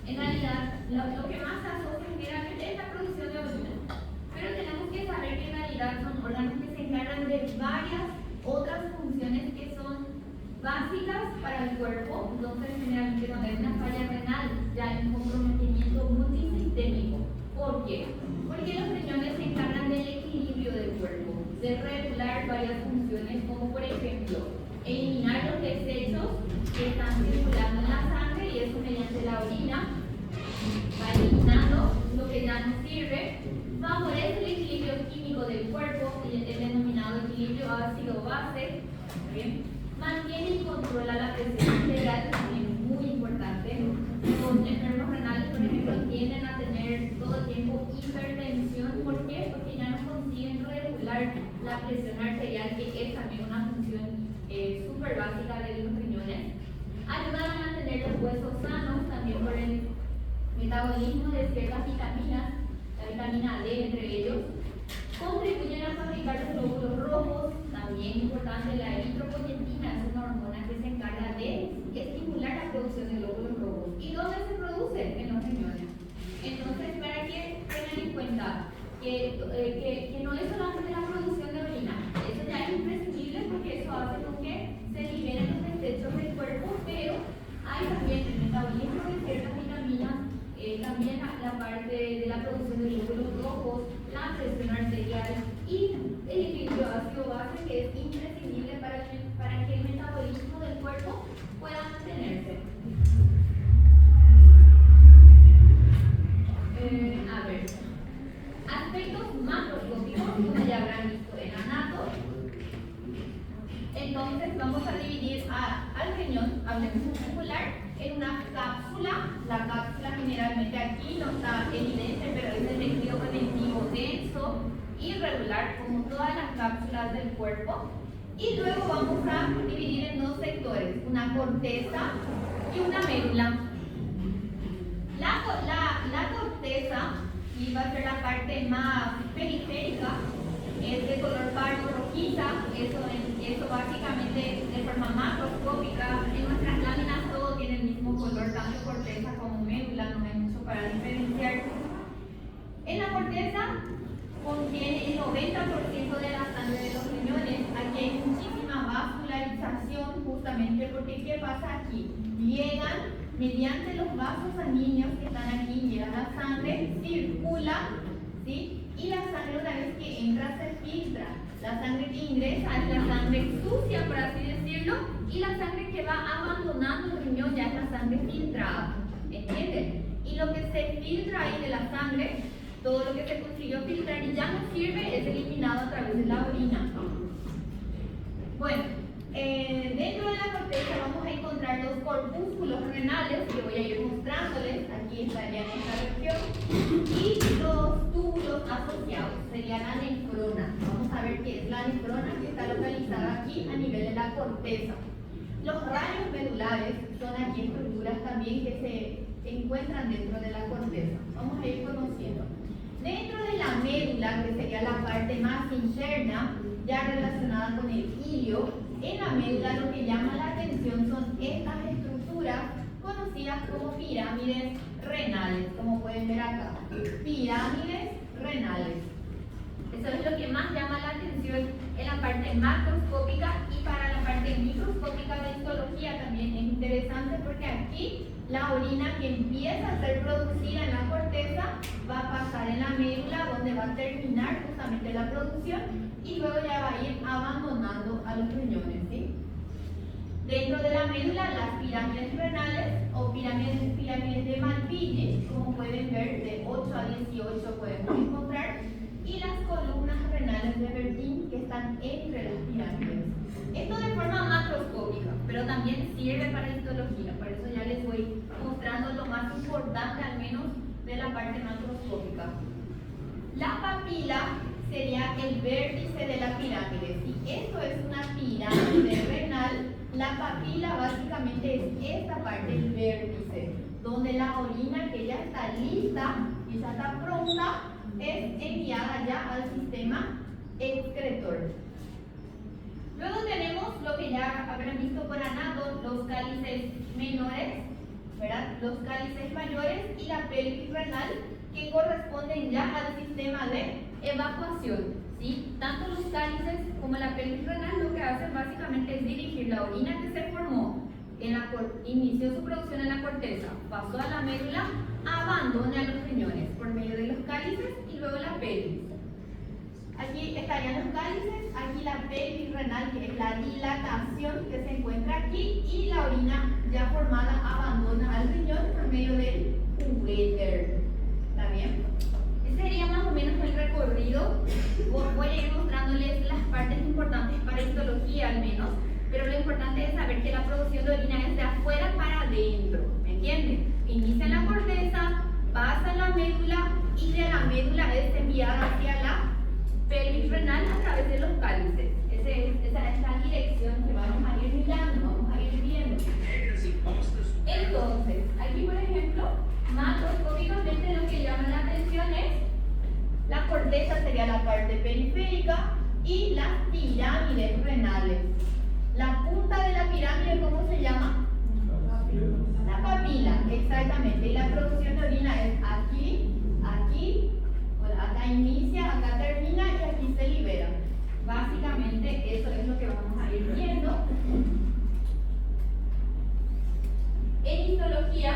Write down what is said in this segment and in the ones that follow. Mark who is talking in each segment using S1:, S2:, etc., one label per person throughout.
S1: En realidad, lo que más se asocia generalmente es la producción de orina. Pero tenemos que saber que en realidad son órganos que se encargan de varias otras funciones que son básicas para el cuerpo. Entonces, generalmente cuando hay una falla renal, ya hay un comprometimiento multisistémico. ¿Por qué? Porque los riñones se encargan del equilibrio del cuerpo, de regular varias funciones, como por ejemplo, eliminar los desechos que están circulando en la sangre, y eso mediante la orina va eliminando lo que ya no sirve, favorece el equilibrio químico del cuerpo, el denominado equilibrio ácido-base, mantiene y controla la presión arterial, también muy importante. Los enfermos renales, por ejemplo, tienden a tener todo el tiempo hipertensión. ¿Por qué? Porque ya no consiguen regular la presión arterial, que es también una función súper básica de los riñones. Ayudan a mantener los huesos sanos, también por el metabolismo de ciertas vitaminas, la vitamina D entre ellos. Contribuyen a fabricar los glóbulos rojos, también importante. La eritropoyetina es una hormona que se encarga de estimular la producción de glóbulos rojos. ¿Y dónde se produce? En los riñones. Entonces, para que tengan en cuenta que no es solamente la producción de orina, eso ya es imprescindible porque eso hace con que se liberen los desechos del cuerpo, pero hay también el metabolismo de ciertas vitaminas, también la parte de la producción de glóbulos rojos, la presión arterial y el equilibrio ácido-base, que es imprescindible para que el metabolismo del cuerpo pueda mantenerse. A ver, aspectos macroscópicos, como ya habrán visto en anato. Entonces vamos a dividir al riñón, hablemos muscular, en una cápsula. La cápsula generalmente aquí no está evidente, pero es el tejido conectivo denso, irregular, como todas las cápsulas del cuerpo. Y luego vamos a dividir en dos sectores, una corteza y una médula. La corteza, y va a ser la parte más periférica, es de color pardo rojiza. Eso básicamente de forma macroscópica. En nuestras láminas todo tiene el mismo color, tanto corteza como médula, no hay mucho para diferenciar. En la corteza contiene el 90% de la sangre de los riñones. Aquí hay muchísima vascularización, justamente porque ¿qué pasa aquí? Llegan mediante los vasos sanguíneos que están aquí, llega la sangre, circula, ¿sí? Y la sangre, una vez que entra, se filtra. La sangre que ingresa es la sangre sucia, por así decirlo, y la sangre que va abandonando el riñón ya es la sangre filtrada, ¿entienden? Y lo que se filtra ahí de la sangre, todo lo que se consiguió filtrar y ya no sirve, es eliminado a través de la orina. Bueno, dentro de la corteza vamos a encontrar los corpúsculos renales, que voy a ir mostrándoles, aquí estarían en esta región, y los túbulos asociados, sería la nefrona. Vamos a ver qué es la nefrona, que está localizada aquí a nivel de la corteza. Los rayos medulares son aquí estructuras también que se encuentran dentro de la corteza. Vamos a ir conociendo. Dentro de la médula, que sería la parte más interna, ya relacionada con el ilio, en la médula lo que llama la atención son estas estructuras conocidas como pirámides renales, como pueden ver acá. Pirámides renales. Eso es lo que más llama la atención en la parte macroscópica, y para la parte microscópica de histología también es interesante, porque aquí la orina que empieza a ser producida en la corteza va a pasar en la médula, donde va a terminar justamente la producción, y luego ya va a ir abandonando a los riñones, ¿sí? Dentro de la médula, las pirámides renales o pirámides de Malpighi, como pueden ver, de 8 a 18 podemos encontrar, y las columnas renales de Bertin, que están entre las pirámides. Esto de forma macroscópica, pero también sirve para histología, por eso ya les voy mostrando lo más importante, al menos de la parte macroscópica. La papila sería el vértice de la pirámide. Si esto es una pirámide renal, la papila básicamente es esta parte, el vértice, donde la orina que ya está lista y ya está pronta es enviada ya al sistema excretor. Luego tenemos lo que ya habrán visto por anato, los cálices menores, ¿verdad? Los cálices mayores y la pelvis renal, que corresponden ya al sistema de evacuación, ¿sí? Tanto los cálices como la pelvis renal lo que hacen básicamente es dirigir la orina que se formó, inició su producción en la corteza, pasó a la médula, abandona los riñones por medio de los cálices y luego la pelvis. Aquí estarían los cálices, aquí la pelvis renal, que es la dilatación que se encuentra aquí, y la orina ya formada abandona al riñón por medio del uréter. ¿Está bien? Ese sería más o menos el recorrido. Voy a ir mostrándoles las partes importantes para histología al menos, pero lo importante es saber que la producción de orina es de afuera para adentro, ¿me entienden? Inicia en la corteza, pasa a la médula y de la médula es enviada hacia la pelvis renal a través de los cálices. Esa es la dirección que vamos a ir mirando, vamos a ir viendo. Entonces, aquí por ejemplo, macroscópicamente lo que llama la atención es la corteza, sería la parte periférica, y las pirámides renales. La punta de la pirámide, ¿cómo se llama? La papila, exactamente. Y la producción de orina es aquí, aquí, acá inicia, acá termina y aquí se libera. Básicamente eso es lo que vamos a ir viendo. En histología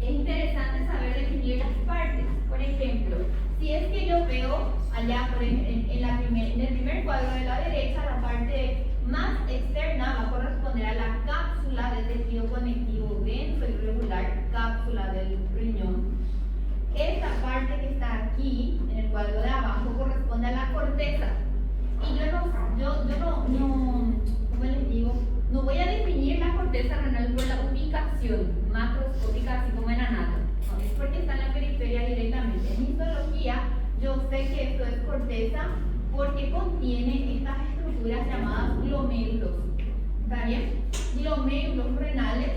S1: es interesante saber definir las partes. Por ejemplo, si es que yo veo allá en el primer cuadro de la derecha, la parte más externa va a corresponder a la cápsula del tejido conectivo denso y regular, cápsula del riñón. Esta parte que está aquí, en el cuadro de abajo, corresponde a la corteza. Y ¿cómo les digo? No voy a definir la corteza renal por la ubicación macroscópica, así como en anato. No, es porque está en la periferia directamente. En histología, yo sé que esto es corteza porque contiene estas estructuras llamadas glomérulos. ¿Está bien? Glomérulos renales.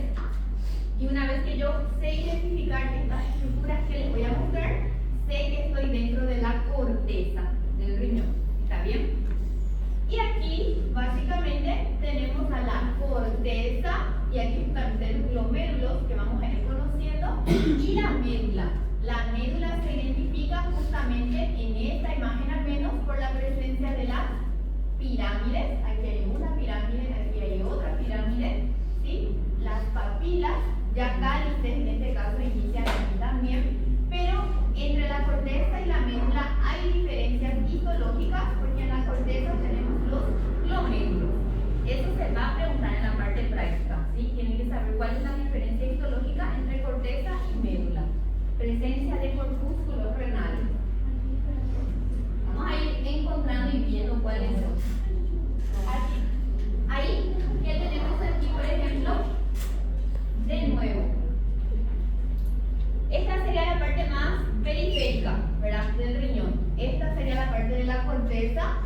S1: Y una vez que yo sé identificar estas estructuras que les voy a mostrar, sé que estoy dentro de la corteza del riñón. ¿Está bien? Y aquí, básicamente, tenemos a la corteza, y aquí justamente los glomérulos que vamos a ir conociendo, y la médula. La médula se identifica justamente en esta imagen al menos por la presencia de las pirámides. Aquí hay una pirámide, aquí hay otra pirámide, ¿sí? Las papilas, ya cálices en este caso inician aquí también, pero entre la corteza y la médula hay diferencias histológicas porque en la corteza tenemos los glomérulos. Eso se va a preguntar en la parte práctica, ¿sí? Tienen que saber cuál es la diferencia histológica entre corteza y médula. Presencia de corpúsculos renales. Vamos a ir encontrando y viendo cuáles son. Aquí. Ahí, ¿qué tenemos aquí, por ejemplo? De nuevo. Esta sería la parte más periférica, ¿verdad? Del riñón. Esta sería la parte de la corteza.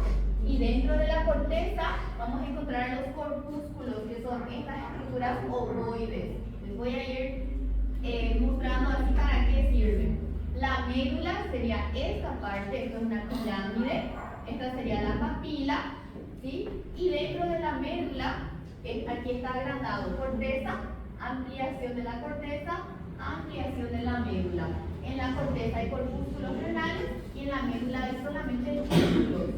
S1: Y dentro de la corteza vamos a encontrar los corpúsculos, que son estas estructuras ovoides. Les voy a ir mostrando así para qué sirven. La médula sería esta parte, esto es una pirámide. Esta sería la papila, ¿sí? Y dentro de la médula, aquí está agrandado corteza, ampliación de la corteza, ampliación de la médula. En la corteza hay corpúsculos renales y en la médula hay solamente túbulos.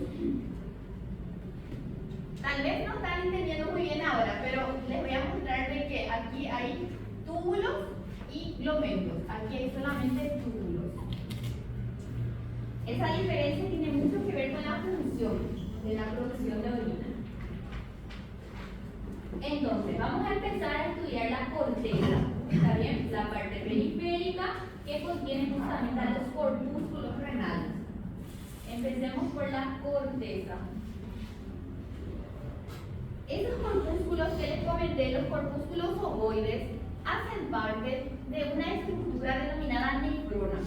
S1: Tal vez no están entendiendo muy bien ahora, pero les voy a mostrar de que aquí hay túbulos y glomérulos. Aquí hay solamente túbulos. Esa diferencia tiene mucho que ver con la función de la producción de orina. Entonces, vamos a empezar a estudiar la corteza. ¿Está bien? La parte periférica que contiene justamente a los corpúsculos renales. Empecemos por la corteza. Esos corpúsculos que les comenté, los corpúsculos ovoides, hacen parte de una estructura denominada nefrona.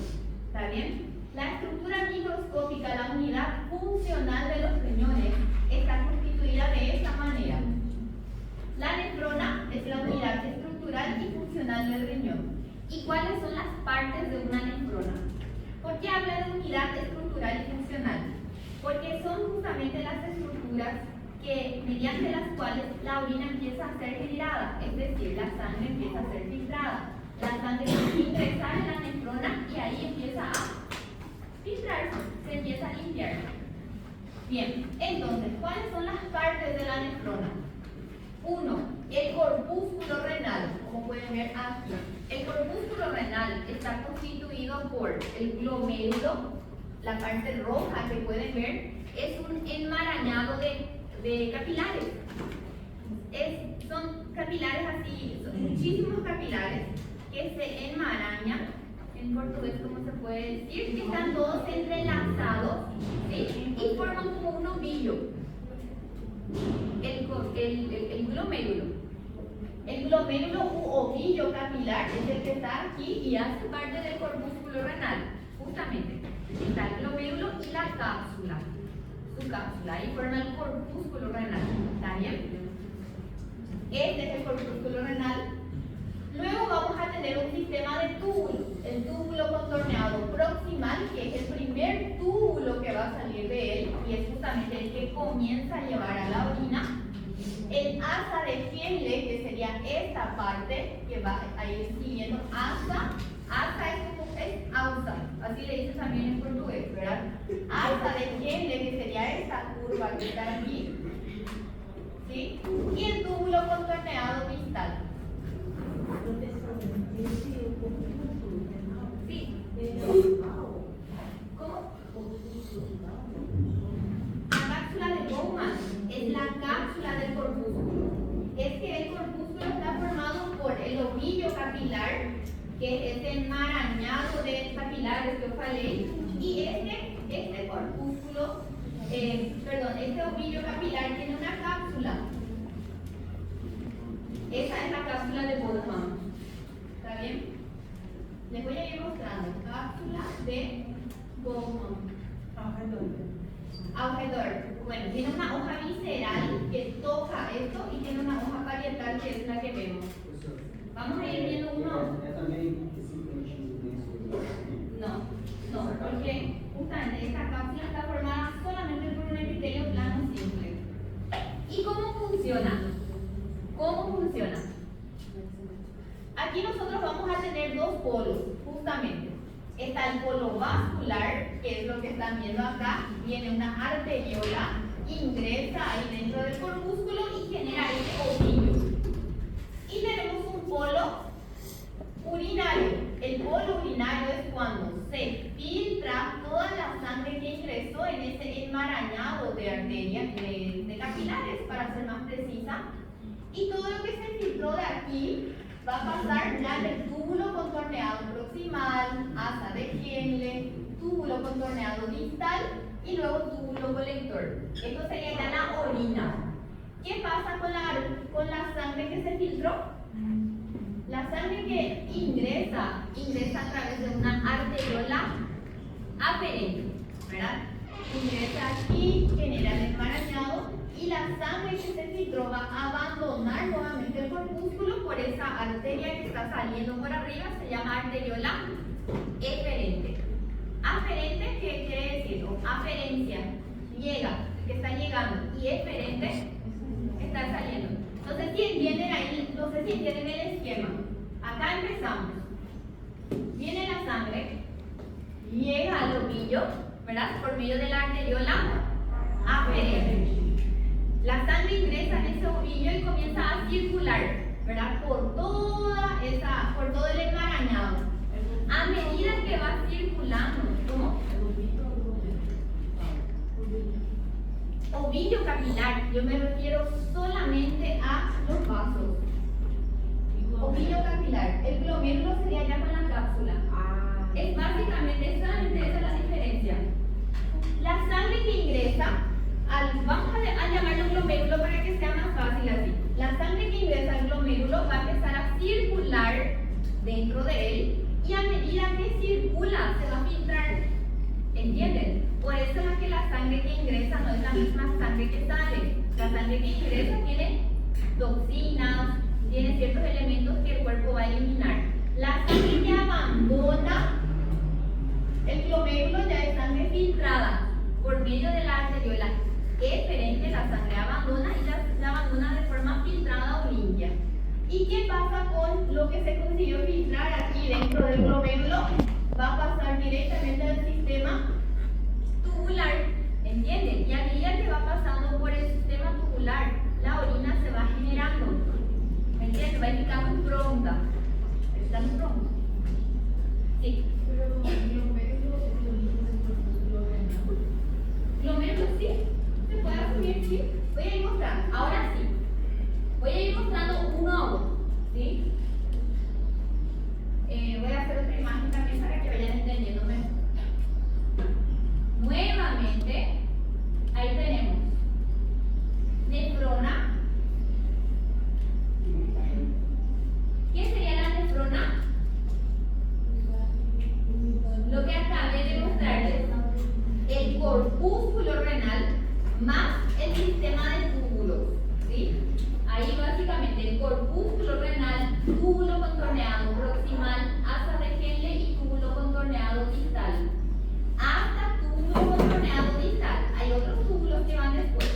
S1: ¿Está bien? La estructura microscópica, la unidad funcional de los riñones, está constituida de esta manera. La nefrona es la unidad estructural y funcional del riñón. ¿Y cuáles son las partes de una nefrona? ¿Por qué habla de unidad estructural y funcional? Porque son justamente las estructuras que mediante las cuales la orina empieza a ser generada, es decir, la sangre empieza a ser filtrada. La sangre empieza a ingresar en la nefrona y ahí empieza a filtrarse, se empieza a limpiar. Bien, entonces, ¿cuáles son las partes de la nefrona? 1. El corpúsculo renal, como pueden ver aquí. El corpúsculo renal está constituido por el glomérulo, la parte roja que pueden ver, es un enmarañado de capilares. Son capilares así, son muchísimos capilares que se enmarañan, en portugués como se puede decir, que están todos entrelazados, ¿sí? Y forman como un ovillo. El glomérulo. El glomérulo u ovillo capilar es el que está aquí y hace parte del corpúsculo renal, justamente. Está el glomérulo y la cápsula. Su cápsula, ahí forma el corpúsculo renal. ¿Está bien? Este es el corpúsculo renal. Luego vamos a tener un sistema de túbulos. El túbulo contorneado proximal, que es el primer túbulo que va a salir de él, y es justamente el que comienza a llevar a la orina. El asa de Henle, que sería esta parte, que va a ir siguiendo asa. Asa es como es ausa, así le dicen también en portugués, ¿verdad? Asa de Henle, que sería esta curva que está aquí, ¿sí? Y el túbulo contorneado distal. Sí. ¿Cómo? La cápsula de Bowman es la cápsula del corpúsculo. Es que el corpúsculo está formado por el ovillo capilar, que es ese enmarañado de capilares que os falei, y este corpúsculo, este ovillo capilar tiene una cápsula. Esa es la cápsula de Bowman. ¿Está bien? Les voy a ir mostrando. Cápsula de Bowman. Alrededor. Bueno, tiene una hoja visceral que toca esto y tiene una hoja parietal que es la que vemos. Vamos a ir viendo uno. No, porque justamente esta cápsula está formada solamente por un epitelio plano simple. ¿Y cómo funciona? ¿Cómo funciona? Aquí nosotros vamos a tener dos polos, justamente. Está el polo vascular, que es lo que están viendo acá. Viene una arteriola, ingresa ahí dentro del corpúsculo y genera ese ovillo. Y tenemos un polo urinario. El polo urinario es cuando se filtra toda la sangre que ingresó en ese enmarañado de arterias, de capilares, para ser más precisa. Y todo lo que se filtró de aquí va a pasar ya del túbulo contorneado proximal, asa de Henle, túbulo contorneado distal y luego túbulo colector. Esto sería ya la orina. ¿Qué pasa con la sangre que se filtró? La sangre que ingresa a través de una arteriola aferente, ¿verdad? Ingresa aquí, genera el enmarañado y la sangre que se filtró va a abandonar nuevamente el corpúsculo por esa arteria que está saliendo por arriba, se llama arteriola eferente. Aferente, ¿qué quiere decir? Aferencia, llega, que está llegando, y eferente, está saliendo. No sé si entienden ahí, no sé si entienden el esquema. Acá empezamos. Viene la sangre, llega al ovillo, ¿verdad? Por medio de la arteriola aferente. La sangre ingresa en ese ovillo y comienza a circular, ¿verdad? Por todo el enmarañado. A medida que va circulando, ¿cómo? Ovillo capilar, yo me refiero solamente a los vasos. Ovillo capilar, el glomérulo sería ya con la cápsula. Es básicamente, solamente esa es la diferencia. La sangre que ingresa, vamos a llamarlo glomérulo para que sea más fácil así. La sangre que ingresa al glomérulo va a empezar a circular dentro de él y a medida que circula se va a filtrar. ¿Entienden? Por eso es que la sangre que ingresa no es la misma sangre que sale. La sangre que ingresa tiene toxinas, tiene ciertos elementos que el cuerpo va a eliminar. La sangre que abandona el glomérulo ya es sangre filtrada por medio de la arteriola eferente, la sangre abandona y la abandona de forma filtrada o limpia. ¿Y qué pasa con lo que se consiguió filtrar aquí dentro del glomérulo? Va a pasar directamente al sistema tubular, ¿entienden? Y a medida que va pasando por el sistema tubular, la orina se va generando, ¿me entienden? Va a indicar muy pronta. ¿Está muy pronto? Sí. Glomérulo sí, se puede asumir, sí. Voy a ir mostrando, ahora sí. Voy a ir mostrando uno a uno, ¿sí? Voy a hacer otra imagen también para que vayan entendiendo mejor. Nuevamente, ahí tenemos nefrona. ¿Qué sería la nefrona? Lo que acabé de mostrarles, el corpúsculo renal más el sistema de túbulos, ¿sí? Ahí básicamente el corpúsculo renal, túbulo contorneado proximal, asa de Henle y túbulo contorneado distal. Hasta túbulo contorneado distal, hay otros túbulos que van después,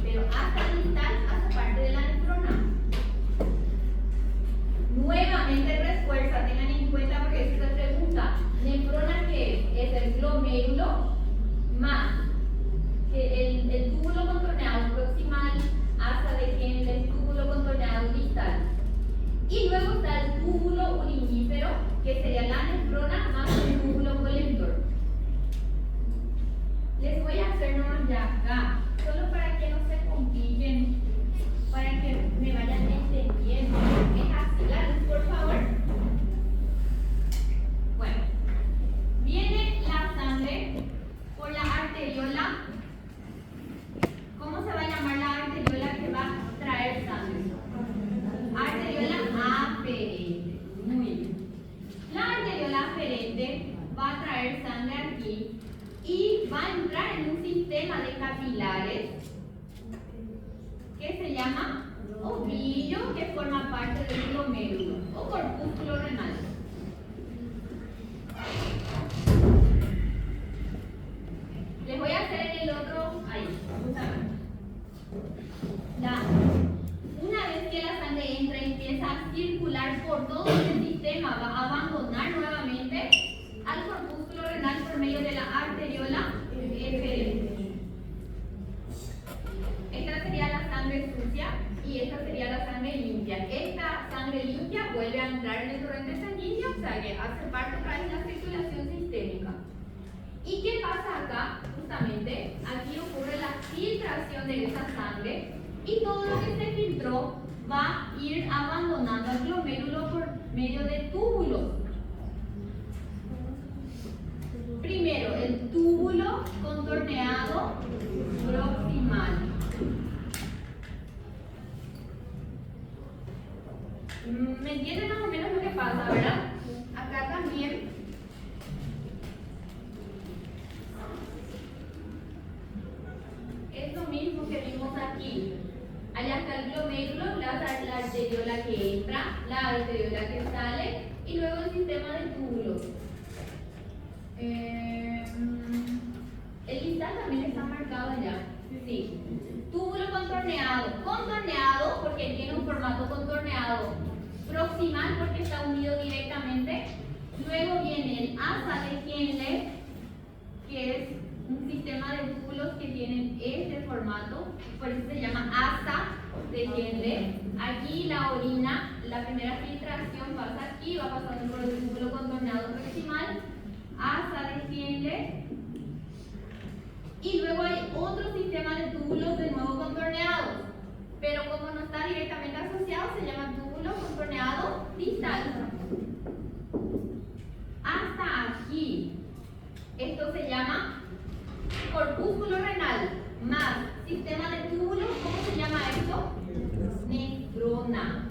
S1: pero hasta distal hace parte de la nefrona. Nuevamente refuerza, tengan en cuenta porque esta pregunta, nefrona ¿qué es? Es el glomérulo más el túbulo contorneado proximal, asa de Henle, túbulo contorneado distal. Y luego está el túbulo urinífero, que sería la nefrona más el túbulo colector. Les voy a hacer nomás ya acá, solo para que no se compliquen, para que me vayan entendiendo. Es así, la luz, por favor. Bueno, viene la sangre por la arteriola. ¿Cómo se va a llamar la arteriola que va a traer sangre? Arteriola aferente. Muy bien. La arteriola aferente va a traer sangre aquí y va a entrar en un sistema de capilares que se llama ovillo, que forma parte del glomérulo o corpúsculo renal. Les voy a hacer el otro ahí, justamente. Una vez que la sangre entra y empieza a circular por todo el sistema, va a abandonar nuevamente al corpúsculo renal por medio de la arteriola eferente. Esta sería la sangre sucia y esta sería la sangre limpia. Esta sangre limpia vuelve a entrar en el torrente sanguíneo, o sea que hace parte otra vez de la circulación sistémica. ¿Y qué pasa acá? Justamente aquí ocurre la filtración de esa sangre y todo lo que se filtró va a ir abandonando el glomérulo por medio de túbulos. Primero, el túbulo contorneado proximal. ¿Me entienden más o menos lo que pasa, verdad? Acá también es lo mismo que vimos aquí. Allá está el glomérulo, la arteriola que entra, la arteriola que sale y luego el sistema de túbulos. El distal también está marcado allá. Sí. Túbulo contorneado. Contorneado porque tiene un formato contorneado. Proximal porque está unido directamente. Luego viene el asa de Henle, que es un sistema de túbulos que tienen este formato, por eso se llama asa de Henle. Aquí la orina, la primera filtración pasa aquí, va pasando por el túbulo contorneado proximal, asa de Henle, y luego hay otro sistema de túbulos de nuevo contorneados, pero como no está directamente asociado, se llama túbulo contorneado distal. Hasta aquí. Esto se llama corpúsculo renal más sistema de túbulos. ¿Cómo se llama esto? Nefrona.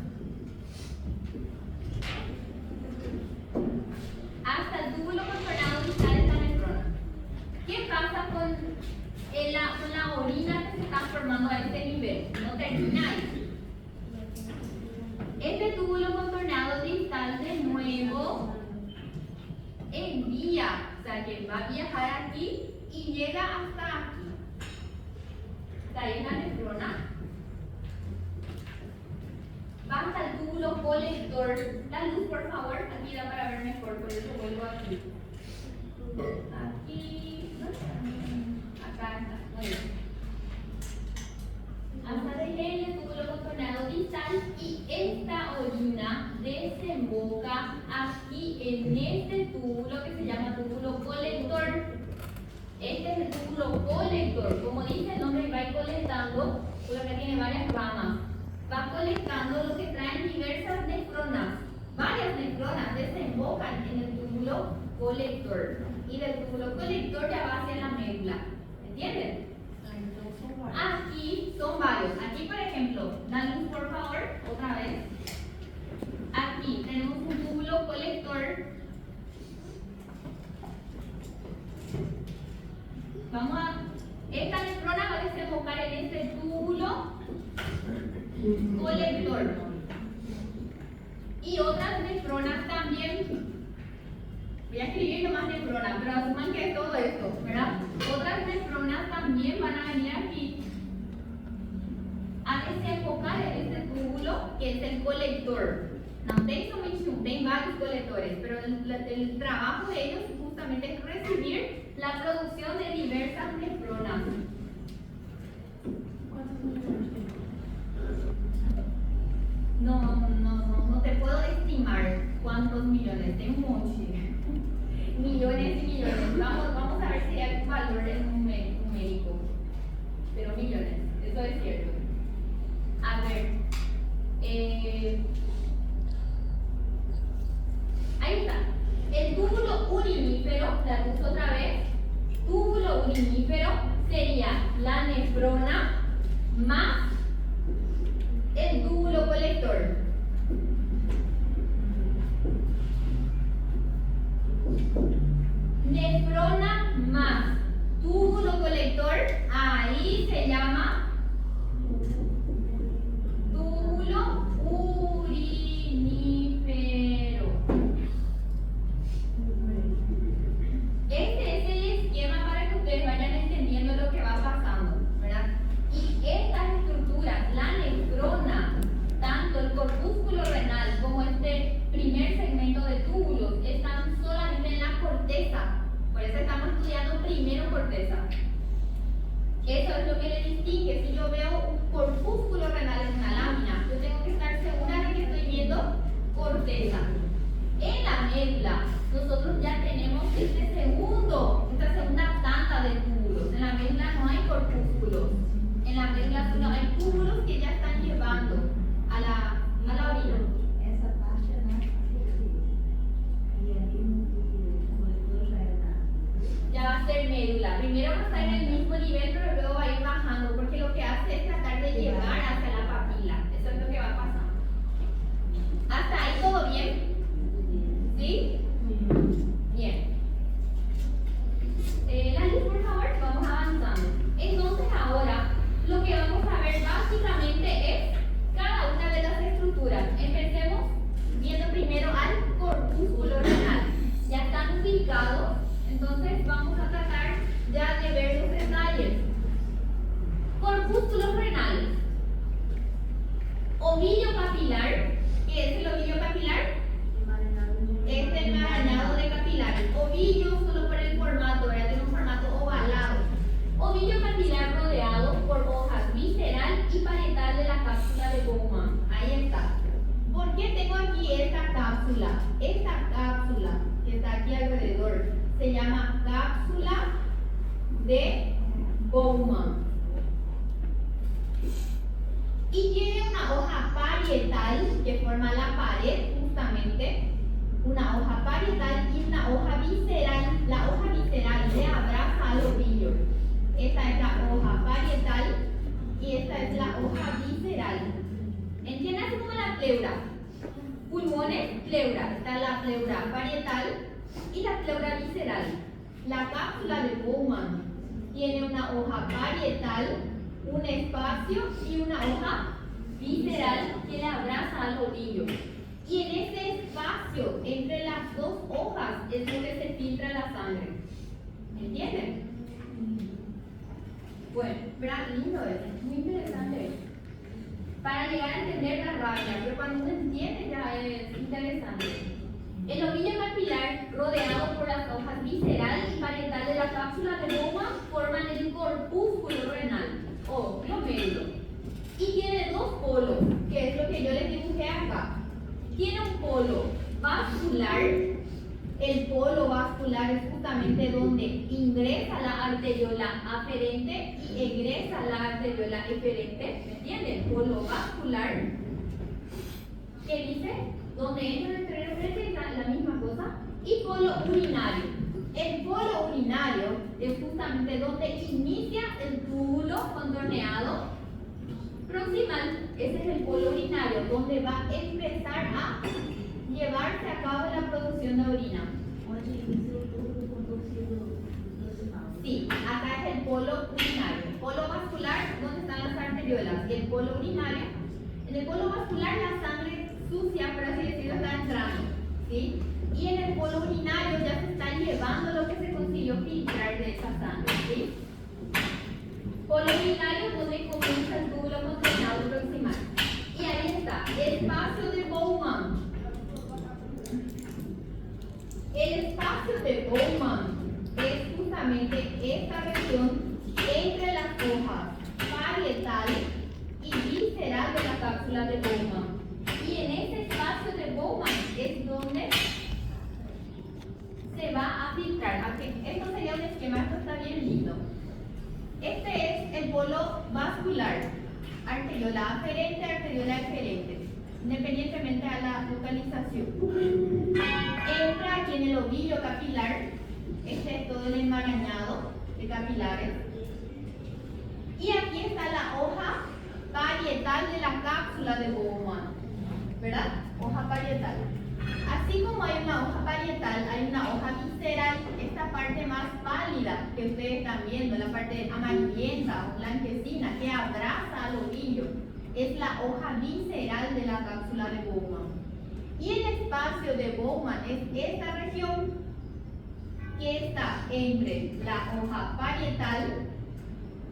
S1: Hasta el túbulo contorneado distal es la nefrona. ¿Qué pasa con la orina que se está formando a este nivel? No termina ahí. Este túbulo contorneado distal de nuevo envía, o sea que va a viajar aquí y llega hasta aquí. Aquí, acá está, muy bien. Asa de gel, túbulo contorneado distal, y esta orina desemboca aquí en este túbulo que se llama túbulo colector. Este es el túbulo colector. Como dice el nombre, va a ir colectando, porque acá tiene varias ramas. Va colectando lo que traen diversas nefronas. Varias nefronas desembocan en el túbulo colector. Y del túbulo colector ya va hacia la médula. ¿Entienden? Aquí son varios. Aquí, por ejemplo, dale luz por favor, otra vez. Aquí tenemos un túbulo colector. Esta nefrona va a desembocar en este túbulo colector. Y otras nefronas también. Voy a escribir nomás nefronas, pero asuman que es todo esto, ¿verdad? Otras nefronas también van a venir aquí a desembocar en este túbulo que es el colector. Não tem somente um, tem varios colectores, pero el trabajo de ellos justamente es recibir la producción de diversas nefronas. No te puedo estimar cuántos millones, tengo un montón. Millones y millones. Vamos a ver si hay un valor numérico. Pero millones, eso es cierto. A ver. Ahí está. El túbulo urinífero, la puse otra vez. Túbulo urinífero sería la nefrona más el túbulo colector. Nefrona más túbulo colector, ahí se llama túbulo urinífero. Este es el esquema para que ustedes vayan entendiendo lo que va pasando, ¿verdad? Y estas estructuras, la nefrona, tanto el corpúsculo renal como este primer segmento de túbulos, están solamente en la corteza. Por eso estamos estudiando primero corteza. Eso es lo que le distingue. Si yo veo un corpúsculo renal en una lámina, yo tengo que estar segura de que estoy viendo corteza. En la médula, nosotros ya tenemos esta segunda tanda de túbulos. En la médula no hay corpúsculos. En la médula solo hay túbulos que ya están llevando a la orina.
S2: Essa parte é mais acessível. E ali no coletor já é nada.
S1: Ya va a ser médula. Primero va a estar en el mismo nivel, pero luego va a ir bajando, porque lo que hace es tratar de llegar hacia la papila. Eso es lo que va pasando. ¿Hasta ahí todo bien? ¿Sí? Bien. La luz, por favor, vamos avanzando. Entonces ahora, lo que vamos a ver básicamente es cada una de las estructuras. Empecemos viendo primero al corpúsculo renal. Ya están ubicados, entonces vamos a tratar ya de ver los detalles. Corpúsculos renales. Ovillo capilar. ¿Qué es el ovillo capilar? Es el enmarañado de capilares. Ovillo solo por el formato, ¿verdad? Tiene un formato ovalado. Ovillo capilar rodeado por hojas visceral y parietal de la cápsula de Bowman. Ahí está. ¿Por qué tengo aquí esta cápsula? Esta cápsula que está aquí alrededor se llama cápsula de Bowman. Y tiene una hoja parietal que forma la pared justamente. Una hoja parietal y una hoja visceral. La hoja visceral le abraza al ovillo. Esta es la hoja parietal y esta es la hoja visceral. ¿Entienden? Así como la pleura. Pulmones, pleura. Está la pleura parietal y la pleura visceral. La cápsula de Bowman tiene una hoja parietal, un espacio y una hoja visceral que le abraza al ovillo. Y en ese espacio entre las dos hojas es donde se filtra la sangre. ¿Entienden? Bueno, ¿verdad? Lindo es, muy interesante. Para llegar a entender la rabia, pero cuando uno entiende ya es interesante. El ovillo capilar rodeado por vascular, el polo vascular es justamente donde ingresa la arteriola aferente y egresa la arteriola eferente. ¿Me entienden? El polo vascular, ¿qué dice? Donde entra el arterio eferente es la misma cosa. Y polo urinario. El polo urinario es justamente donde inicia el túbulo contorneado proximal. Ese es el polo urinario, donde va a empezar a llevarse a cabo la producción de orina. Sí, acá es el polo urinario. El polo vascular, donde están las arteriolas, y el polo urinario. En el polo vascular la sangre sucia, por así decirlo, está entrando, ¿sí? Y en el polo urinario ya se está llevando lo que se consiguió filtrar de esa sangre, ¿sí? Polo urinario donde comienza el túbulo contorneado proximal. Y ahí está, espacio de Bowman. El espacio de Bowman es justamente esta región entre las hojas parietal y visceral de la cápsula de Bowman. Y en ese espacio de Bowman es donde se va a filtrar. Esto sería un esquema, esto está bien lindo. Este es el polo vascular, arteriola aferente, arteriola eferente, independientemente a la localización. Entra aquí en el ovillo capilar, este es todo el enmarañado de capilares. Y aquí está la hoja parietal de la cápsula de Bowman, ¿verdad? Hoja parietal. Así como hay una hoja parietal, hay una hoja visceral, esta parte más pálida que ustedes están viendo, la parte amarillenta o blanquecina que abraza al ovillo, es la hoja visceral de la cápsula de Bowman. Y el espacio de Bowman es esta región que está entre la hoja parietal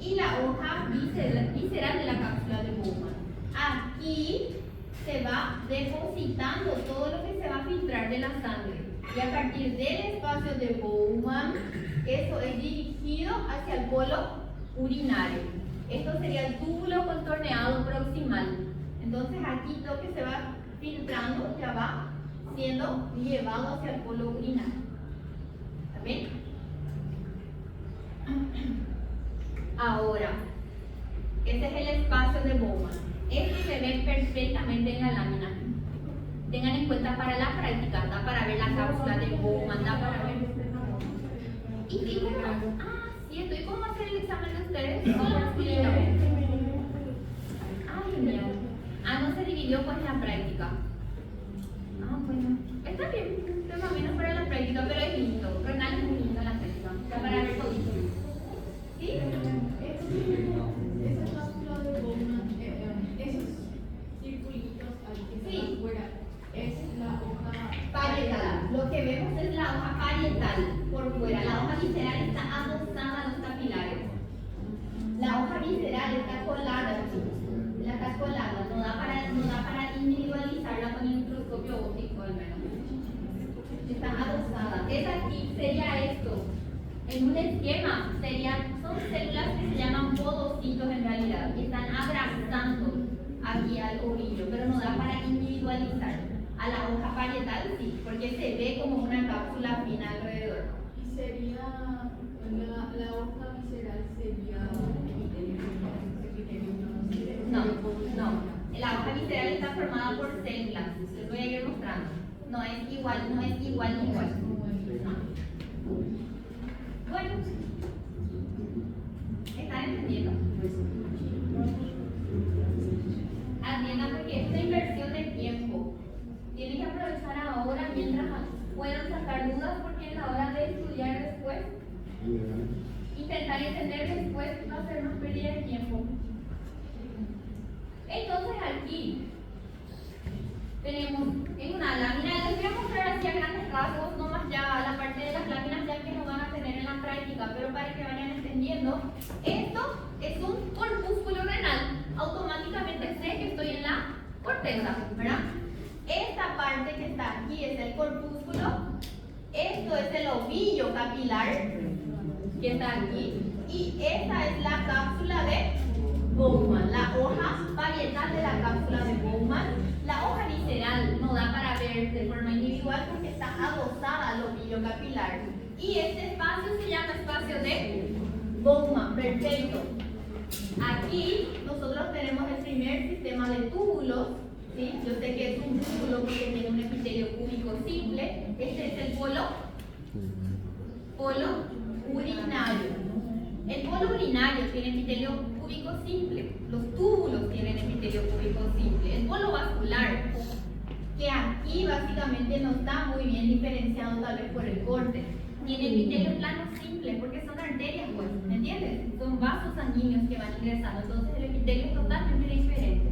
S1: y la hoja visceral de la cápsula de Bowman. Aquí se va depositando todo lo que se va a filtrar de la sangre. Y a partir del espacio de Bowman, eso es dirigido hacia el polo urinario. Esto sería el túbulo contorneado proximal. Entonces aquí lo que se va filtrando ya va siendo llevado hacia el polo urinario. ¿Está bien? Ahora, este es el espacio de Bowman. Esto se ve perfectamente en la lámina. Tengan en cuenta para la práctica, da para ver la cápsula de Bowman, da para ver. ¿Y cómo? Ah, cierto. ¿Y cómo hacer el examen de ustedes? Solo masculino. Ah, genial. Ah, no se dividió pues la práctica. Ah, bueno. Está bien, más o menos para la práctica, pero es lindo. Renal es muy lindo la práctica. Da para ver todo. ¿Sí?
S2: Esa cápsula de Bowman, esos circulitos ahí que están afuera, es la hoja
S1: parietal. Lo que vemos es la hoja parietal por fuera. La hoja visceral está adosada a los capilares. La hoja visceral está colada, chicos. La está colada. No da para individualizarla con el microscopio óptico al menos. Está adosada. Es aquí, sería esto. En un esquema son células que se llaman podocitos en realidad, que están abrazando aquí al ovillo, pero no da para individualizar. A la hoja parietal sí, porque se ve como una cápsula fina alrededor.
S2: Y sería, la hoja visceral sería
S1: No. La hoja visceral está formada por células, les voy a ir mostrando. No es igual. No. Bueno, ¿están entendiendo? Atiendan porque es una inversión de tiempo. Tienen que aprovechar ahora mientras puedan sacar dudas, porque en la hora de estudiar después, intentar entender después va a ser más pérdida de tiempo. Entonces aquí tenemos en una lámina, les voy a mostrar así a grandes rasgos, no más ya la parte de las láminas ya que no van a tener en la práctica, pero para que vayan entendiendo, esto es un corpúsculo renal. Automáticamente sé que estoy en la corteza, ¿verdad? Esta parte que está aquí es el corpúsculo, esto es el ovillo capilar que está aquí, y esta es la cápsula de Bowman, la hoja parietal. parietal de la cápsula de Bowman. La hoja visceral no da para ver de forma individual porque está adosada al ovillo capilar. Y este espacio se llama espacio de Bowman. Perfecto. Aquí nosotros tenemos el primer sistema de túbulos. ¿Sí? Yo sé que es un túbulo porque tiene un epitelio cúbico simple. Este es el polo urinario. El polo urinario tiene epitelio cúbico simple. Los túbulos tienen epitelio cúbico simple. El polo vascular, que aquí básicamente no está muy bien diferenciado tal vez por el corte, tiene epitelio plano simple porque son arterias, pues, ¿me entiendes? Son vasos sanguíneos que van ingresando, entonces el epitelio es totalmente diferente.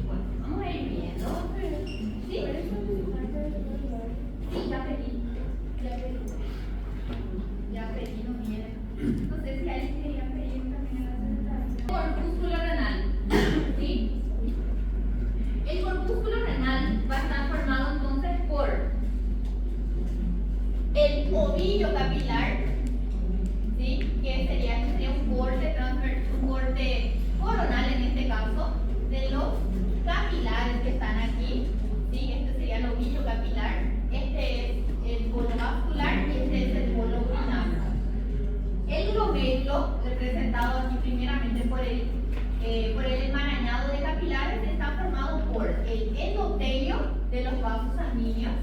S1: Bueno, vamos a ir viendo. ¿Sí? Sí, ya pedí. Ya pedí, no viene. No sé si alguien quería pedir también a la corpúsculo renal. ¿Sí? El corpúsculo renal va a estar formado entonces por el ovillo capilar, ¿sí? Que sería un corte coronal en este caso, de los capilares que están aquí, ¿sí? Este sería el ovillo capilar, este es el polo vascular y este es el polo urinario. El glomérulo, representado aquí primeramente por el enmarañado de capilares, está formado por el endotelio de los vasos sanguíneos,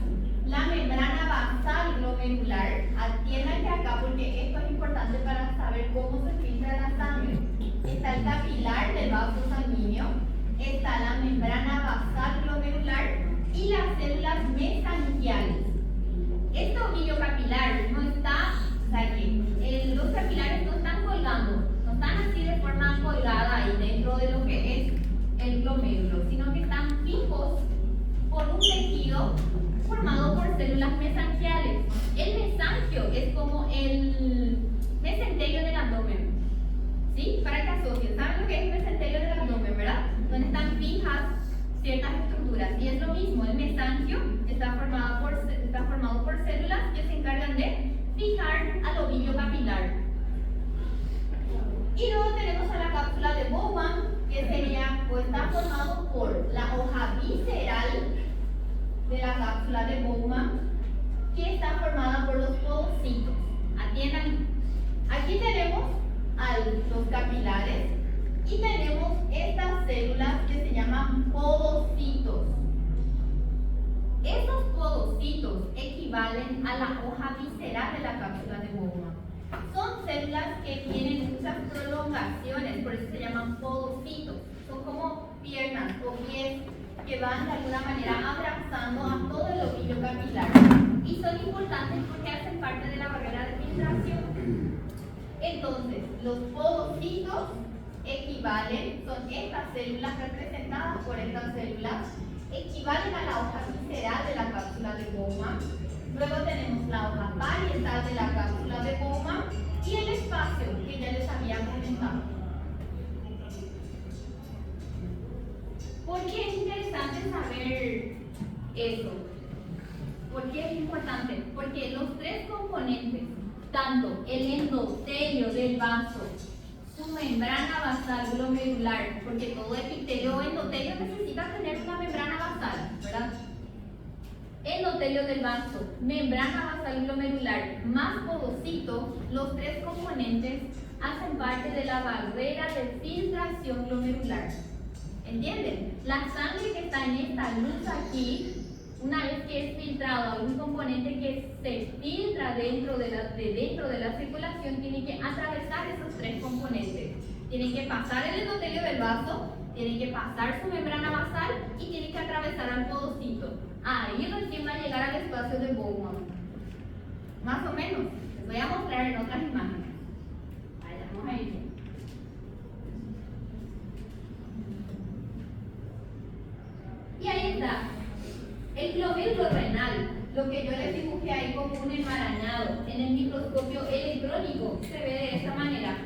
S1: la membrana basal glomerular. Atiendan que acá, porque esto es importante para saber cómo se filtra la sangre. Está el capilar del vaso sanguíneo, está la membrana basal glomerular y las células mesangiales. Este ovillo capilar no está, o sea que los capilares no están colgando, no están así de forma colgada ahí dentro de lo que es el glomérulo, sino que están fijos por un tejido formado por células mesangiales. El mesangio es como el mesenterio del abdomen, ¿sí? Para que asocien, ¿saben lo que es el mesenterio del abdomen, verdad? Donde están fijas ciertas estructuras. Y es lo mismo, el mesangio está formado por células que se encargan de fijar al ovillo capilar. Y luego tenemos a la cápsula de Bowman, que sería, o está formado por la hoja visceral de la cápsula de Bowman, que está formada por los podocitos. Atiendan, aquí tenemos a los capilares y tenemos estas células que se llaman podocitos. Estos podocitos equivalen a la hoja visceral de la cápsula de Bowman. Son células que tienen muchas prolongaciones, por eso se llaman podocitos. Son como piernas o pies que van de alguna manera abrazando a todo el ovillo capilar. Y son importantes porque hacen parte de la barrera de filtración. Entonces, los podocitos equivalen, son estas células representadas por estas células, equivalen a la hoja visceral de la cápsula de Bowman. Luego tenemos la hoja parietal de la cápsula de Bowman y el espacio que ya les había comentado. ¿Por qué es interesante saber eso? ¿Por qué es importante? Porque los tres componentes, tanto el endotelio del vaso, su membrana basal glomerular, porque todo epitelio o endotelio necesita tener una membrana basal, ¿verdad? Endotelio del vaso, membrana basal glomerular, más podocito, los tres componentes hacen parte de la barrera de filtración glomerular. ¿Entienden? La sangre que está en esta luz aquí, una vez que es filtrado algún componente que se filtra dentro de la circulación, tiene que atravesar esos tres componentes. Tiene que pasar el endotelio del vaso, tiene que pasar su membrana basal y tiene que atravesar al podocito. Ahí recién va a llegar al espacio de Bowman. Más o menos. Les voy a mostrar en otras imágenes. Ahí vamos a ir bien. Y ahí está. El glomérulo renal, lo que yo les dibujé ahí como un enmarañado, en el microscopio electrónico se ve de esta manera.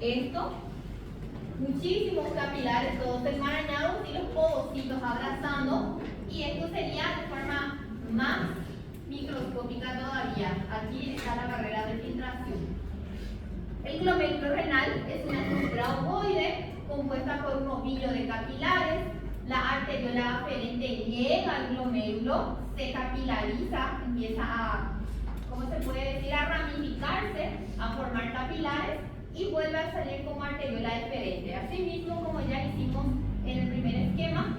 S1: Esto, muchísimos capilares, todos enmarañados y los podocitos abrazando, y esto sería de forma más microscópica todavía. Aquí está la barrera de filtración. El glomérulo renal es una estructura ovoide compuesta por un ovillo de capilares. La arteriola aferente llega al glomérulo, se capilariza, empieza a, ¿cómo se puede decir?, a ramificarse, a formar capilares y vuelve a salir como arteriola deferente. Asimismo, como ya hicimos en el primer esquema.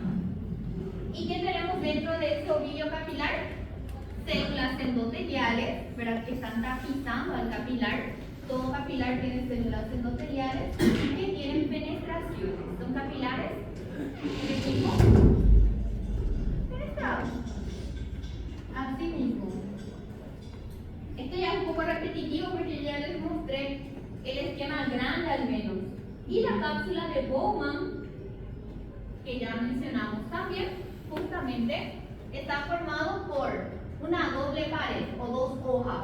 S1: ¿Y qué tenemos dentro de ese ovillo capilar? Células endoteliales, ¿verdad?, que están tapizando al capilar. Todo capilar tiene células endoteliales que tienen penetraciones. Son capilares de tipo penetrados. Así mismo. Esto ya es un poco repetitivo porque ya les mostré el esquema grande al menos. Y la cápsula de Bowman, que ya mencionamos también, justamente está formado por una doble pared o dos hojas.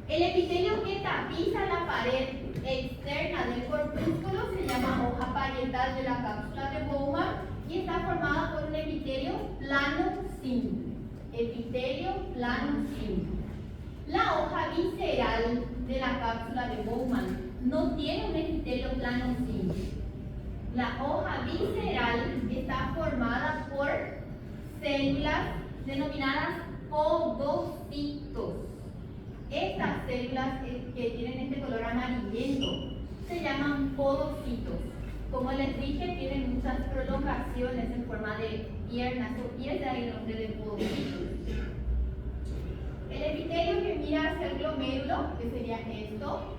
S1: El epitelio que tapiza la pared externa del corpúsculo se llama hoja parietal de la cápsula de Bowman y está formada por un epitelio plano sin. Epitelio plano sin. La hoja visceral de la cápsula de Bowman no tiene un epitelio plano sin. La hoja visceral está formada por células denominadas podocitos. Estas células que tienen este color amarillento se llaman podocitos. Como les dije, tienen muchas prolongaciones en forma de piernas o pies, de ahí el nombre de podocitos. El epitelio que mira hacia el glomérulo, que sería esto,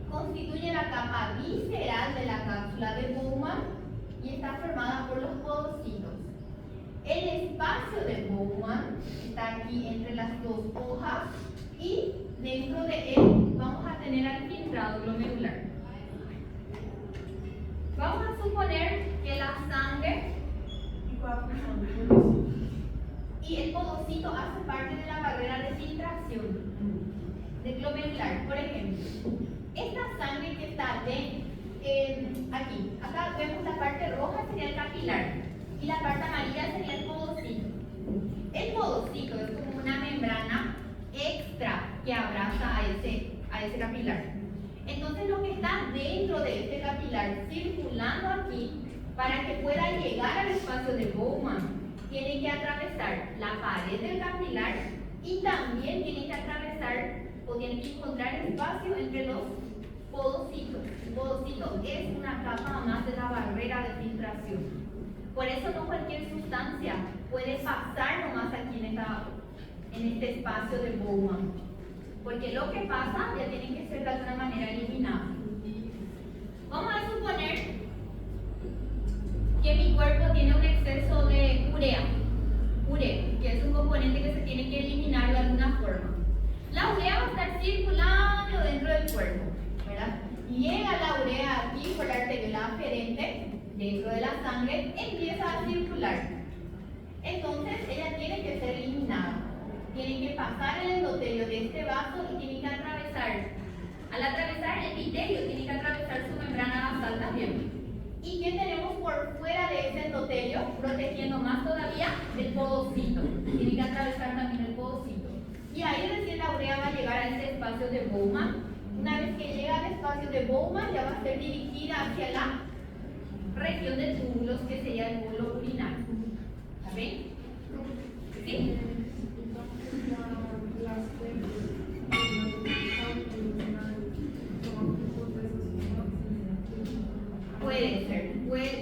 S1: constituye la capa visceral de la cápsula de Bowman y está formada por los podocitos. El espacio de Bowman está aquí entre las dos hojas y dentro de él vamos a tener al filtrado glomerular. Vamos a suponer que la sangre y el podocito hacen parte de la barrera de filtración de glomerular. Por ejemplo, esta sangre que está aquí, acá vemos la parte roja sería el capilar y la parte amarilla sería el podocito. El podocito es como una membrana extra que abraza a ese capilar. Entonces lo que está dentro de este capilar circulando aquí para que pueda llegar al espacio de Bowman tiene que atravesar la pared del capilar y también tiene que atravesar o tiene que encontrar espacio entre los podocitos. El podocito es una capa más de la barrera de filtración. Por eso no cualquier sustancia puede pasar nomás aquí en este espacio de Bowman. Porque lo que pasa ya tiene que ser de alguna manera eliminado. Vamos a suponer que mi cuerpo tiene un exceso de urea, que es un componente que se tiene que eliminar de alguna forma. La urea va a estar circulando dentro del cuerpo, ¿verdad? Llega la urea aquí por la arteriola aferente, dentro de la sangre, empieza a circular. Entonces ella tiene que ser eliminada. Tiene que pasar el endotelio de este vaso y tiene que atravesar. Al atravesar el epitelio, tiene que atravesar su membrana basal también. ¿Y qué tenemos por fuera de ese endotelio? Protegiendo más todavía el podocito. Tiene que atravesar también el podocito. Y ahí recién la urea va a llegar a ese espacio de Bowman. Una vez que llega al espacio de Bowman, ya va a ser dirigida hacia la región de túbulos, que sería el bolo urinario. ¿Está bien? ¿Sí?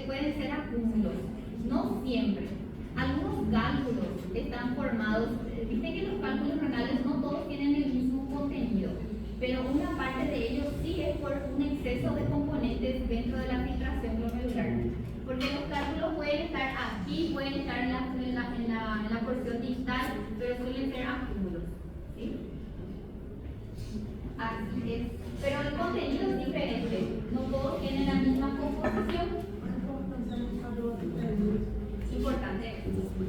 S1: Pueden ser acúmulos, no siempre. Algunos cálculos están formados, viste que los cálculos renales no todos tienen el mismo contenido, pero una parte de ellos sí es por un exceso de componentes dentro de la filtración glomerular. Porque los cálculos pueden estar aquí, pueden estar en la porción distal, pero suelen ser acúmulos. ¿Sí? Así es. Pero el contenido es diferente. No todos tienen la misma composición. Importante.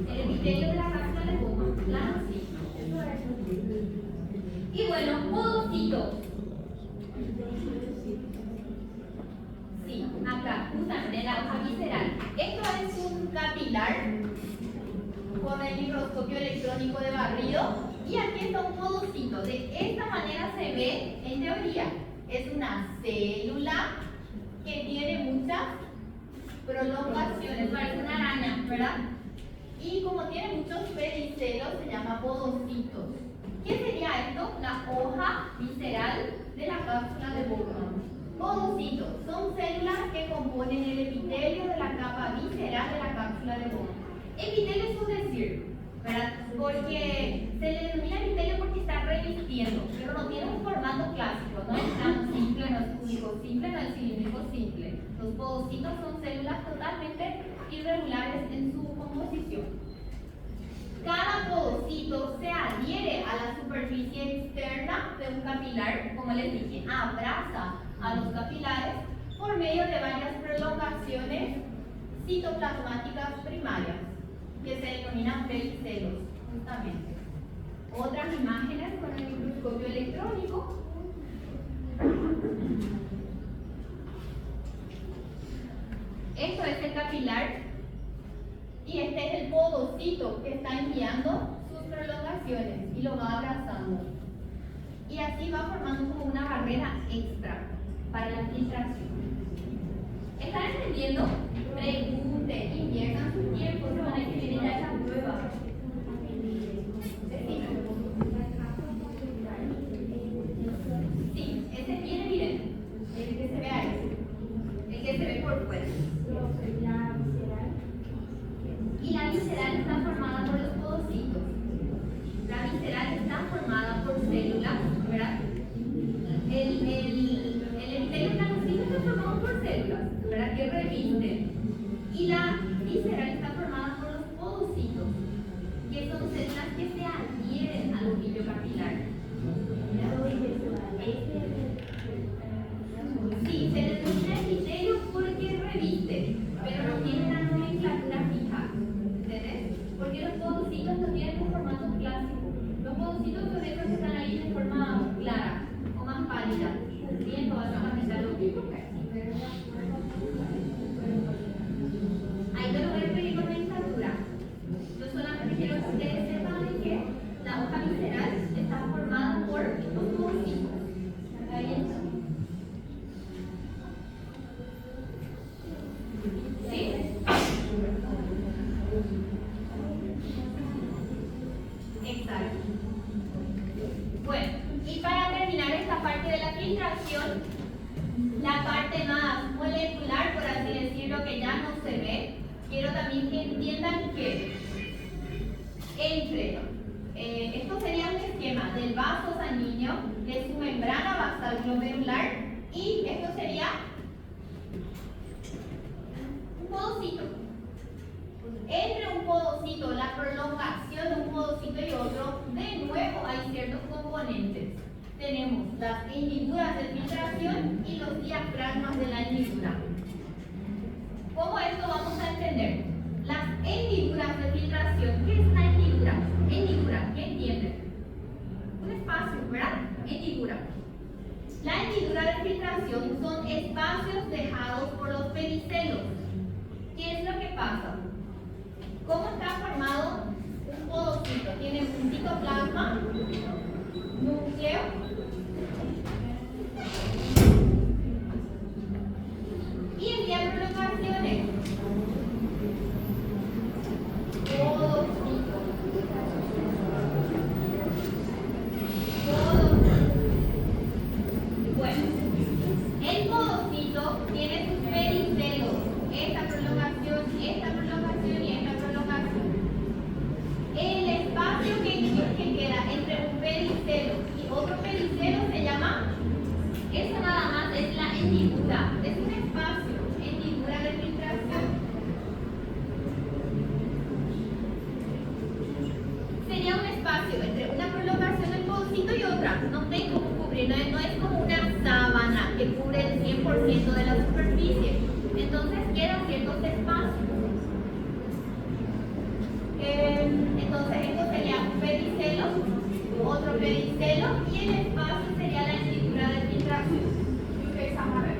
S1: El epitelio de la cápsula de Bowman, claro, sí. Y bueno, podocitos. Sí, acá, justamente en la hoja visceral. Esto es un capilar con el microscopio electrónico de barrido. Y aquí está un podocito. De esta manera se ve, en teoría, es una célula que tiene muchas prolongaciones, parece una araña, ¿verdad? Y como tiene muchos pedicelos, se llama podocitos. ¿Qué sería esto? La hoja visceral de la cápsula de Bowman. Podocitos son células que componen el epitelio de la capa visceral de la cápsula de Bowman. Epitelio es un decir, ¿verdad? Porque se le denomina epitelio porque está revistiendo, pero no tiene un formato clásico, no es tan simple, no es cúbico simple, no es cilíndrico simple. Los podocitos son células totalmente irregulares en su composición. Cada podocito se adhiere a la superficie externa de un capilar, como les dije, abraza a los capilares por medio de varias prolongaciones citoplasmáticas primarias, que se denominan pedicelos, justamente. Otras imágenes con el microscopio electrónico. Esto es el capilar y este es el podocito que está enviando sus prolongaciones y lo va abrazando. Y así va formando como una barrera extra para la filtración. ¿Están entendiendo? Pregunten, inviertan su tiempo, se van a escribir ya esa prueba. Sí, ese es bien evidente, el que se ve ahí, el que se ve por fuera. Y la visceral está formada por los podocitos. La visceral está formada por células, ¿verdad? El epitelio blanquecino está formado por células, ¿verdad? Que revisten. Y la visceral está formada por los podocitos, que son células que se adhieren al ovillo capilar. Sí, se les denomina epitelio porque reviste, pero no tiene una nomenclatura fija. ¿Entendés? Porque los podocitos no tienen un formato clásico. Los podocitos son esos que están ahí de forma clara o más pálida, cubriendo básicamente al ovillo. Ahí no lo voy a pedir nomenclatura. Yo solamente quiero que ustedes sepan de que la hoja visceral está formada por los podocitos. ¿Está bien? ¿Sí? Exacto. Bueno, y para terminar esta parte de la filtración, la parte más molecular, por así decirlo, que ya no se ve, quiero también que entiendan que entre, esto sería un esquema del vaso sanguíneo, de su membrana basal glomerular, y esto sería un podocito. Entre un podocito, la prolongación de un podocito y otro, de nuevo hay ciertos componentes. Tenemos las hendiduras de filtración y los diafragmas de la hendidura. ¿Cómo esto vamos a entender? Las hendiduras de filtración. ¿Qué es una hendidura? Hendidura, ¿qué entienden? Un espacio, ¿verdad? Hendidura. La hendidura de filtración son espacios dejados por los pedicelos. ¿Qué es lo que pasa? ¿Cómo está formado un podocito? Tiene un citoplasma, núcleo, y envía prolongaciones. Podocito. Bueno, el podocito tiene sus pedicelos. Esta prolongación y esta prolongación. El espacio que queda entre un pedicelo y otro pedicelo se llama, eso nada más es la hendidura, es un espacio, hendidura de filtración. Sería un espacio entre una prolongación del podocito y otra, no tengo que cubrir, no es como una sábana que cubre el 100% de la superficie, entonces quedan ciertos espacios. Entonces esto sería un pedicelo, otro pedicelo y el espacio sería la hendidura de filtración. ¿Y ustedes van a ver?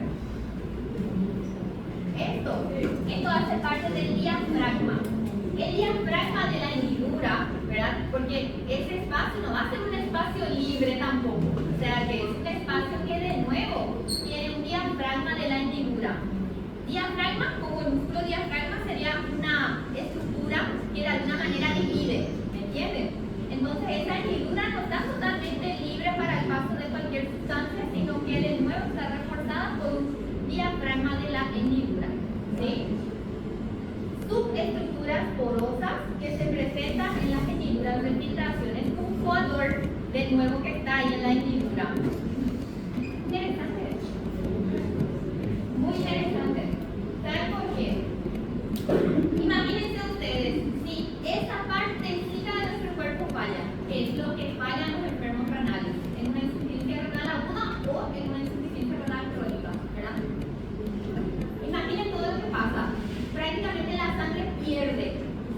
S1: Esto hace parte del diafragma. El diafragma de la hendidura, ¿verdad? Porque ese espacio no va a ser un espacio libre tampoco. O sea que es un espacio que de nuevo tiene un diafragma de la hendidura. Diafragma, como el músculo diafragma, sería una estructura que de alguna manera divide, ¿me entienden? Entonces esa hendidura no está totalmente libre para el paso de cualquier sustancia, sino que de nuevo está reforzada por un diafragma de la hendidura, ¿sí? Subestructuras porosas que se presentan en las hendiduras de filtración. Es un color de nuevo que está ahí en la hendidura. Interesante. Muy interesante. ¿Saben por qué? Imagínense ustedes, si esa partecita de nuestro cuerpo falla, que es lo que falla en los enfermos renales, en una insuficiencia renal aguda o en una insuficiencia renal crónica, ¿verdad? Imaginen todo lo que pasa. Prácticamente la sangre pierde.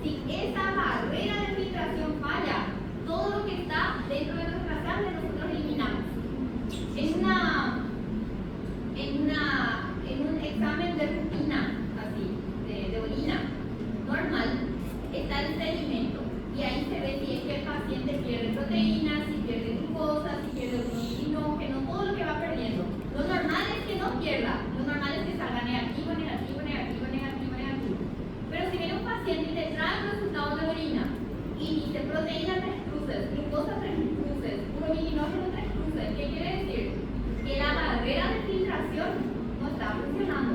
S1: Si esa barrera de filtración falla, todo lo que está dentro de nuestra sangre nosotros eliminamos. En un examen de rutina, así, de orina normal, está el sedimento y ahí se ve si es que el paciente pierde proteínas, si pierde glucosa, si pierde oxígeno, todo lo que va perdiendo. Lo normal es que no pierda, lo normal es que salga negativo, negativo, negativo, negativo, negativo. Pero si viene un paciente y te trae el resultado de orina y dice proteína 3 cruces, glucosa 3 cruces, urobilinógeno 3 cruces, ¿qué quiere decir? Que la barrera de filtración no está funcionando.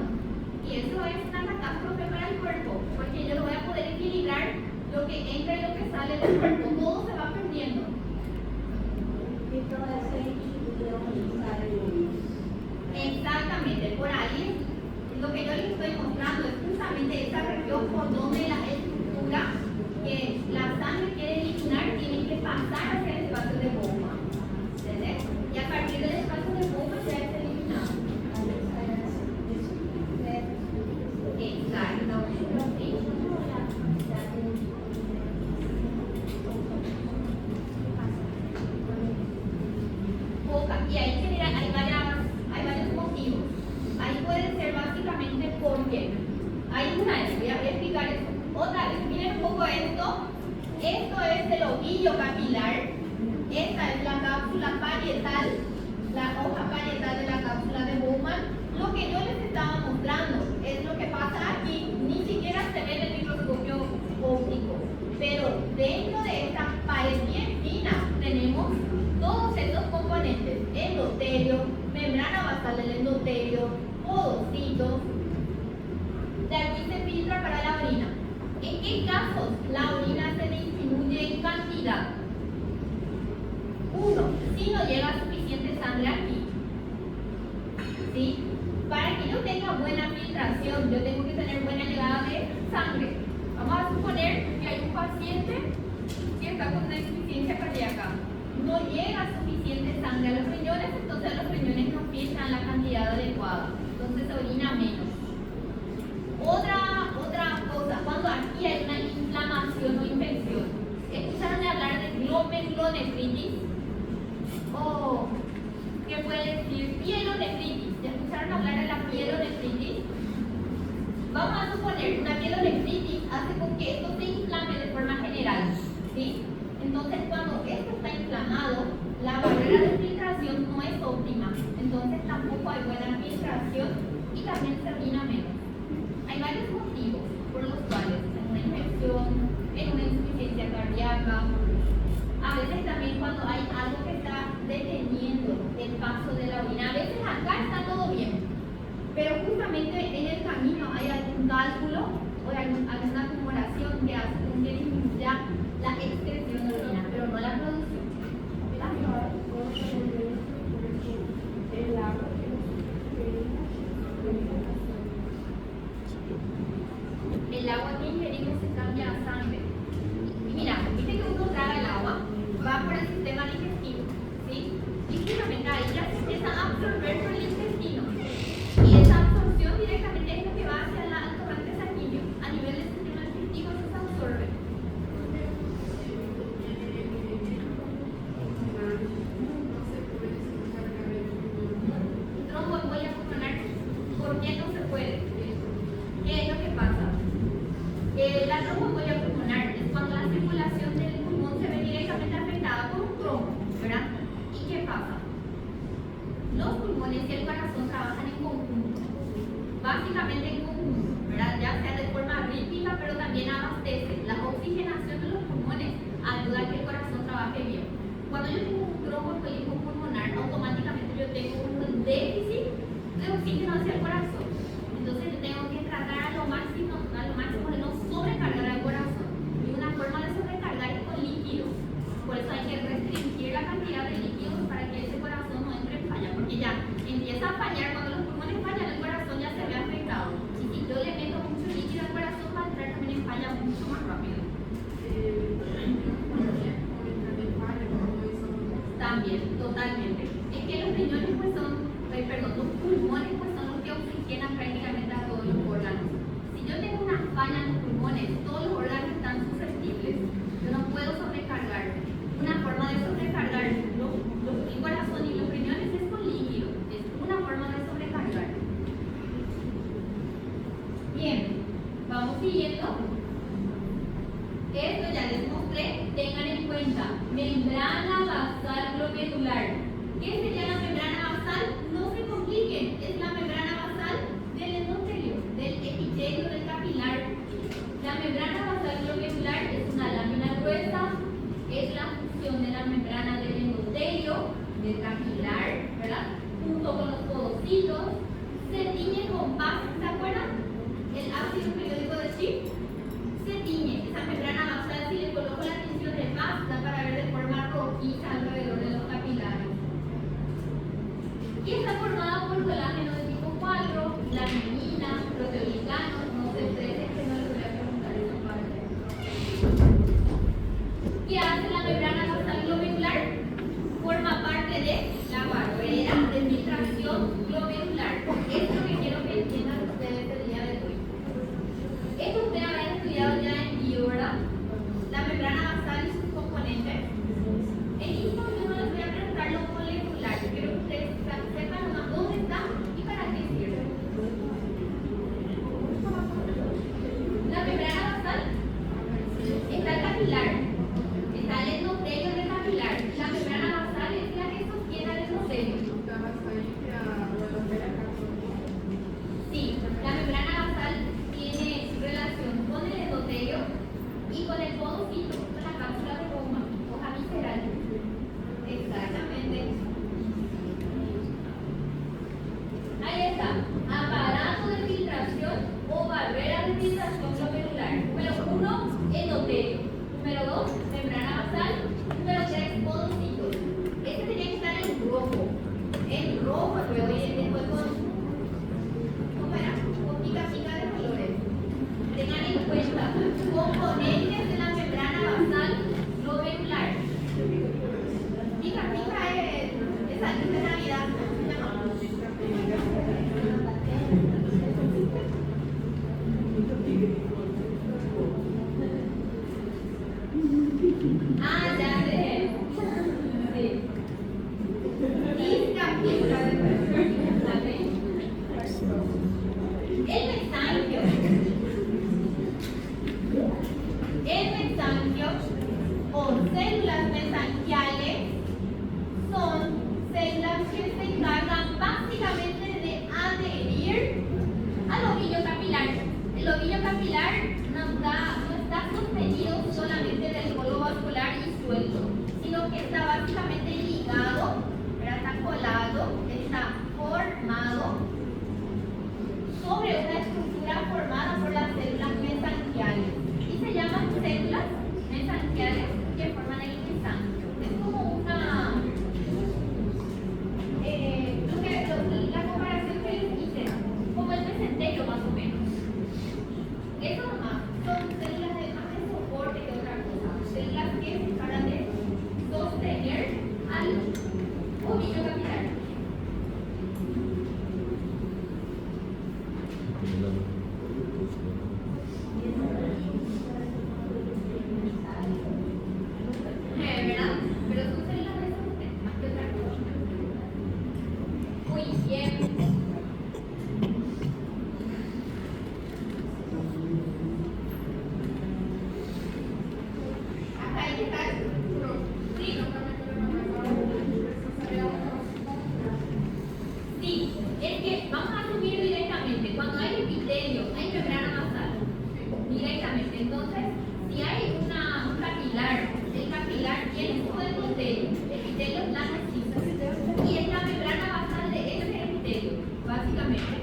S1: Y eso es una catástrofe para el cuerpo, porque yo no voy a poder equilibrar lo que entra y lo que sale del cuerpo, todo se va perdiendo. Exactamente, por ahí lo que yo les estoy mostrando es justamente esa región por donde la estructura que la sangre quiere eliminar tiene que pasar hacia el espacio de bomba. ¿Entendés? Y a partir del espacio de bomba ya es eliminado. Exacto. Sí. Poca. Y ahí se mira, hay varios motivos. Ahí puede ser básicamente porque hay una vez, voy a explicar eso. Otra vez, miren un poco esto. Esto es el ovillo capilar. Esta es la cápsula parietal, la hoja parietal de la cápsula de Bowman. Lo que yo les estaba mostrando es lo que pasa aquí. Ni siquiera se ve en el microscopio óptico. Pero dentro de esta pared bien fina tenemos todos estos componentes: endotelio, membrana basal del endotelio, podocitos. De aquí se filtra para la orina. ¿En qué casos la orina se disminuye en cantidad? Uno, si no llega suficiente sangre aquí. ¿Sí? Para que yo tenga buena filtración, yo tengo que tener buena llegada de sangre. Vamos a suponer que hay un paciente que está con una insuficiencia cardíaca. No llega suficiente sangre a los riñones, entonces los riñones no filtran la cantidad adecuada. Entonces se orina menos. Otra cosa, cuando aquí hay una inflamación o infección, ¿escucharon de hablar de glomerulonefritis? O ¿qué puede decir? Pielonefritis. ¿Ya escucharon hablar de la pielonefritis? Vamos a suponer una pielonefritis hace con que esto se inflame de forma general, ¿sí? Entonces cuando esto está inflamado, la barrera de filtración no es óptima, entonces tampoco hay buena filtración y también se orina menos. Hay varios motivos por los cuales en una infección, en una insuficiencia cardíaca, a veces también cuando hay algo que está deteniendo el paso de la orina, a veces acá está todo bien, pero justamente en el camino hay algún cálculo o alguna acumulación que hace con que disminuya la excreción de orina, pero no la producción. El agua que ingerimos se cambia a sangre. Y mira, viste que uno traga el agua, va por el sistema digestivo, ¿sí? Y justamente ahí ya se empieza a absorber por el intestino. Y esa absorción directamente es lo que va hacia el torrente sanguíneo. A nivel del sistema digestivo eso se absorbe. Tromboembolia pulmonar, ¿por qué no se puede? ¿Qué es lo que pasa? La tromboembolia pulmonar es cuando la circulación del pulmón se ve directamente afectada por un trombo, ¿verdad? ¿Y qué pasa? Los pulmones y el corazón trabajan en conjunto. básicamente con, ¿verdad? Ya sea de forma rítmica, pero también abastece. La oxigenación de los pulmones ayuda a que el corazón trabaje bien. Cuando yo tengo un tromboembolismo pulmonar, automáticamente yo tengo un déficit de oxígeno hacia el corazón. Entonces yo tengo que tratar a lo máximo de no sobrecargar al corazón. Y una forma de sobrecargar es con líquidos. Por eso hay que restringir la cantidad de líquidos para que ese corazón no entre en falla, porque ya empieza a fallar. Cuando los pulmones fallan, el corazón ya se ve afectado. Y si yo le meto mucho líquido al corazón, va a entrar también en falla mucho más rápido. También, totalmente. Es que los riñones pues son, los pulmones pues son los que oxigenan prácticamente a todos los órganos. Si yo tengo una falla en los pulmones, todos los órganos están susceptibles. Yo no puedo sobrecargar. Una forma de sobrecargar el corazón y los riñones es con líquido. Es una forma de sobrecargar. Bien, vamos siguiendo. Esto ya les mostré, tengan en cuenta, membrana basal glomerular. ¿Qué sería la membrana basal? No se compliquen, es la membrana basal del endotelio, del epitelio del capilar. La membrana basal glomerular es una lámina gruesa, es la función de la membrana del endotelio, del capilar, ¿verdad? Junto con los podocitos, se tiñe con paz, ¿se acuerdan? El ácido periódico de Schiff. Se tiñe, esa membrana basal, si le coloco la tinción de pasta para ver de forma rojiza alrededor de los capilares. Y está formada por colágeno de tipo 4, laminina, proteoglicanos, no sé ustedes que no les voy a preguntar esa parte. ¿Qué hace la membrana basal glomerular? Forma parte de la barrera de filtración glomerular. Es lo que quiero que entiendan ustedes el día de hoy. Esto ustedes habrán estudiado ya en bio, ¿verdad? La membrana basal y sus componentes. En esto yo no les voy a presentar lo molecular. Yo quiero que ustedes sepan nomás dónde está y para qué sirve. La membrana basal está el capilar, está el endotelio del capilar. La membrana basal es la que sostiene al endotelio. Sí, la membrana basal tiene relación con el endotelio y con el podocito, con la cápsula de goma, hoja visceral. Exactamente. Ahí está, aparato de filtración o barrera de filtración glomerular. Número 1, endotelio. Número 2, membrana basal. Número 3, podocitos. Este tenía que estar en rojo. En rojo, luego y después ¿cómo era? Con pica de colores. Tengan en cuenta componentes de la membrana basal glomerular. Pica es algo de Navidad. Ah, ya sé. Sí. Disca pica de colores. El mesanquio. El mesanquio o células mesanquiales son células que se encargan básicamente de adherir al ovillo capilar. El ovillo capilar no está sostenido solamente del polo vascular y Exactamente.